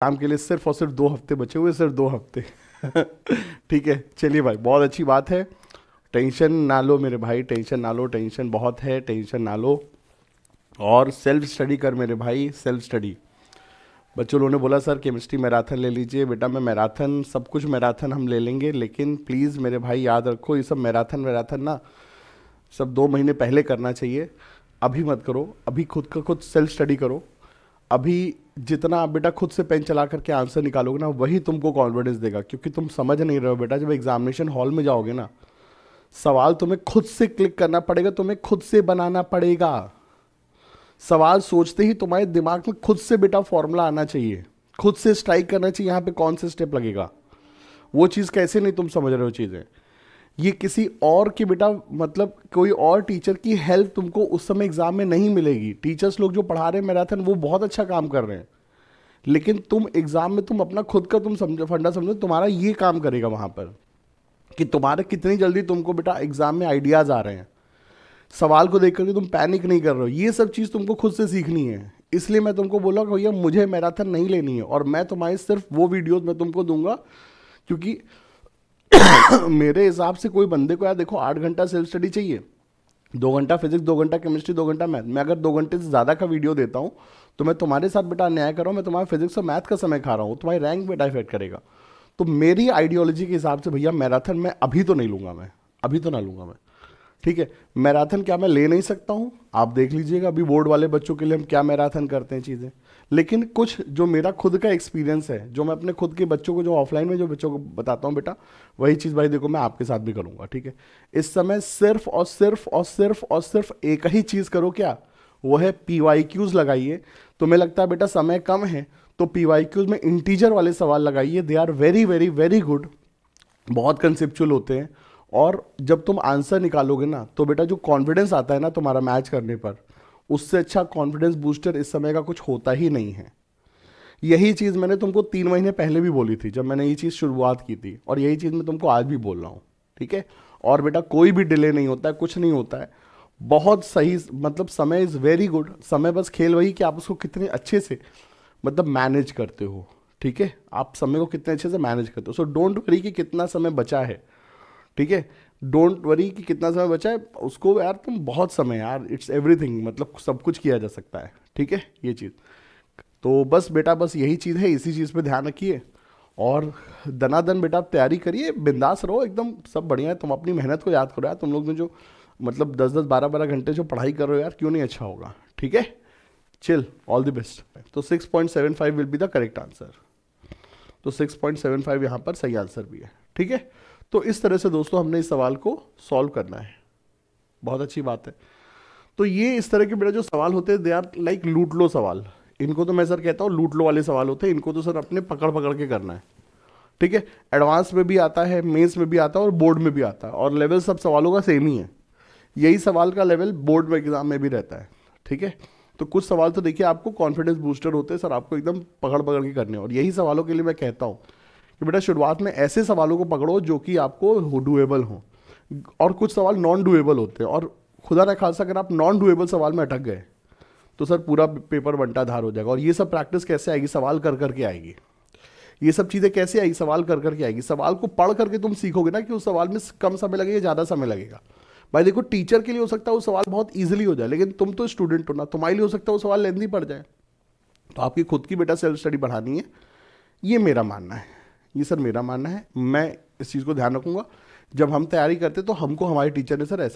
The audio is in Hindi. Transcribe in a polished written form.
काम के लिए सिर्फ और सिर्फ 2 हफ्ते बचे हुए, सिर्फ 2 हफ्ते। ठीक है, चलिए भाई, बहुत अच्छी बात है। टेंशन ना लो मेरे भाई, टेंशन ना लो, टेंशन बहुत है, टेंशन ना लो। और सेल्फ स्टडी कर मेरे भाई, सेल्फ स्टडी। बच्चों लोगों ने बोला सर केमिस्ट्री मैराथन ले लीजिए। बेटा मैं मैराथन, सब कुछ मैराथन हम ले लेंगे, लेकिन प्लीज़ मेरे भाई याद रखो, ये सब मैराथन वैराथन ना सब 2 महीने पहले करना चाहिए। अभी मत करो, अभी खुद का खुद सेल्फ स्टडी करो। अभी जितना आप बेटा खुद से पेन चला करके आंसर निकालोगे ना, वही तुमको कॉन्फिडेंस देगा, क्योंकि तुम समझ नहीं रहे हो बेटा। जब एग्जामिनेशन हॉल में जाओगे ना, सवाल तुम्हें खुद से क्लिक करना पड़ेगा, तुम्हें खुद से बनाना पड़ेगा। सवाल सोचते ही तुम्हारे दिमाग में खुद से बेटा फॉर्मूला आना चाहिए, खुद से स्ट्राइक करना चाहिए यहाँ पे कौन से स्टेप लगेगा। वो चीज़ कैसे नहीं तुम समझ रहे हो चीज़ें। ये किसी और की बेटा मतलब कोई और टीचर की हेल्प तुमको उस समय एग्जाम में नहीं मिलेगी। टीचर्स लोग जो पढ़ा रहे हैं मैराथन वो बहुत अच्छा काम कर रहे हैं, लेकिन तुम एग्जाम में तुम अपना खुद का तुम समझो, फंडा समझो, तुम्हारा ये काम करेगा वहां पर कि तुम्हारे कितनी जल्दी तुमको बेटा एग्जाम में आइडियाज आ रहे हैं। सवाल को देख करके तुम पैनिक नहीं कर रहे हो, ये सब चीज़ तुमको खुद से सीखनी है। इसलिए मैं तुमको बोला कि भैया मुझे मैराथन नहीं लेनी है, और मैं तुम्हारी सिर्फ वो वीडियोस मैं तुमको दूंगा, क्योंकि मेरे हिसाब से कोई बंदे को यार देखो 8 घंटा सेल्फ स्टडी चाहिए, 2 घंटा फिजिक्स, 2 घंटा केमिस्ट्री, 2 घंटा मैथ। मैं अगर 2 घंटे से ज़्यादा का वीडियो देता हूँ तो मैं तुम्हारे साथ बेटा अन्याय कर रहा हूँ, मैं तुम्हारे फिजिक्स और मैथ का समय खा रहा हूँ, तुम्हारी रैंक बेटा इफेक्ट करेगा। तो मेरी आइडियोलॉजी के हिसाब से भैया मैराथन मैं अभी तो नहीं लूँगा, मैं अभी तो ना लूँगा मैं। ठीक है, मैराथन क्या मैं ले नहीं सकता हूँ, आप देख लीजिएगा अभी बोर्ड वाले बच्चों के लिए हम क्या मैराथन करते हैं चीज़ें। लेकिन कुछ जो मेरा खुद का एक्सपीरियंस है, जो मैं अपने खुद के बच्चों को, जो ऑफलाइन में जो बच्चों को बताता हूँ बेटा, वही चीज़ भाई देखो मैं आपके साथ भी करूँगा। ठीक है, इस समय सिर्फ और सिर्फ और सिर्फ और सिर्फ एक ही चीज़ करो, क्या वो है PYQs लगाइए। तुम्हें लगता है बेटा समय कम है तो PYQs में इंटीजर वाले सवाल लगाइए, they are very very very good, बहुत कंसेप्चुअल होते हैं। और जब तुम आंसर निकालोगे ना तो बेटा जो कॉन्फिडेंस आता है ना तुम्हारा मैच करने पर, उससे अच्छा कॉन्फिडेंस बूस्टर इस समय का कुछ होता ही नहीं है। यही चीज़ मैंने तुमको 3 महीने पहले भी बोली थी जब मैंने ये चीज़ शुरुआत की थी, और यही चीज़ मैं तुमको आज भी बोल रहा हूँ। ठीक है, और बेटा कोई भी डिले नहीं होता है, कुछ नहीं होता है, बहुत सही, मतलब समय इज़ वेरी गुड। समय बस खेल वही कि आप उसको कितने अच्छे से मतलब मैनेज करते हो। ठीक है, आप समय को कितने अच्छे से मैनेज करते हो। सो डोंट वरी कि कितना समय बचा है। ठीक है, डोंट वरी कि कितना समय बचा है, उसको यार तुम बहुत समय यार, इट्स एवरीथिंग, मतलब सब कुछ किया जा सकता है। ठीक है, ये चीज़ तो बस बेटा बस यही चीज़ है, इसी चीज़ पे ध्यान रखिए और दनादन बेटा आप तैयारी करिए, बिंदास रहो एकदम, सब बढ़िया है। तुम अपनी मेहनत को याद करो यार, तुम लोग ने जो मतलब 10-10 12-12 घंटे जो पढ़ाई कर रहे हो यार, क्यों नहीं अच्छा होगा। ठीक है, चिल, ऑल द बेस्ट। तो 6.75 will be the correct answer. तो 6.75 यहाँ पर सही आंसर भी है। ठीक है, तो इस तरह से दोस्तों हमने इस सवाल को सॉल्व करना है, बहुत अच्छी बात है। तो ये इस तरह के बेटा जो सवाल होते हैं दे आर लाइक लूट लो सवाल, इनको तो मैं सर कहता हूँ लूट लो वाले सवाल होते हैं, इनको तो सर अपने पकड़ पकड़ के करना है। ठीक है, एडवांस में भी आता है, मेंस में भी आता है और बोर्ड में भी आता है, और लेवल सब सवालों का सेम ही है। यही सवाल का लेवल बोर्ड में एग्जाम में भी रहता है। ठीक है, तो कुछ सवाल तो देखिए आपको कॉन्फिडेंस बूस्टर होते हैं सर, आपको एकदम पकड़ पकड़ के करने हैं। और यही सवालों के लिए मैं कहता हूँ कि बेटा शुरुआत में ऐसे सवालों को पकड़ो जो कि आपको डुएबल हो, और कुछ सवाल नॉन डुएबल होते हैं, और खुदा न खासा अगर आप नॉन डुएबल सवाल में अटक गए तो सर पूरा पेपर बंटाधार हो जाएगा। और ये सब प्रैक्टिस कैसे आएगी, सवाल कर करके आएगी। ये सब चीज़ें कैसे आएगी, सवाल कर करके आएगी। सवाल को पढ़ करके तुम सीखोगे ना कि उस सवाल में कम समय लगेगा, ज़्यादा समय लगेगा। भाई देखो टीचर के लिए हो सकता है वो सवाल बहुत ईजिली हो जाए, लेकिन तुम तो स्टूडेंट हो ना, तुम्हारे लिए हो सकता है वो सवाल लेंदी पड़ जाए। तो आपकी खुद की बेटा सेल्फ स्टडी बढ़ानी है, ये मेरा मानना है, ये सर मेरा मानना है। मैं इस चीज़ को ध्यान रखूंगा। जब हम तैयारी करते तो हमको हमारे टीचर ने सर ऐसा